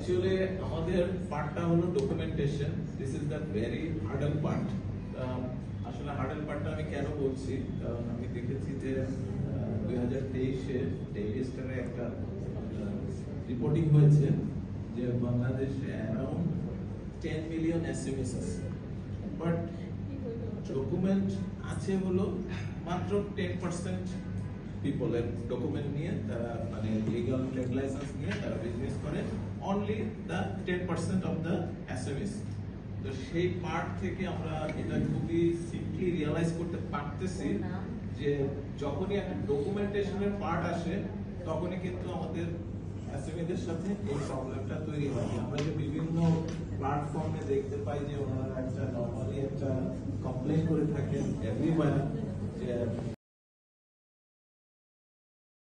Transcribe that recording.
Actually আমাদের পার্টটা হলো documentation. This is the very hurdle part. আসলে হার্ডল পার্টটা আমি কেন বলছি, কারণ আমি দেখেছি যে 2023-এ ডেইলি স্টারে একটা রিপোর্টিং হয়েছে যে বাংলাদেশে অ্যারাউন্ড 10 মিলিয়ন এসএমএস আছে, বাট ডকুমেন্ট আছে হলো মাত্র 10% পিপলের ডকুমেন্ট নিয়ে তারা মানে লিগাল ট্রেড লাইসেন্স নিয়ে তারা বিজনেস করে, only the 10% of the SMS. তো সেই পার্ট থেকে আমরা এটা খুবই সিম্পলি রিয়েলাইজ করতে পারতেছি যে যখনই একটা ডকুমেন্টেশনের পার্ট আসে তখনই কিন্তু আমাদের এসএমইদের সাথে এই প্রবলেমটা তৈরি হয়। আমরা যে বিভিন্ন প্ল্যাটফর্মে দেখতে পাই যে ওনারা একটা নরমালি একটা কমপ্লেইন করে থাকেন এভরিওয়্যার যে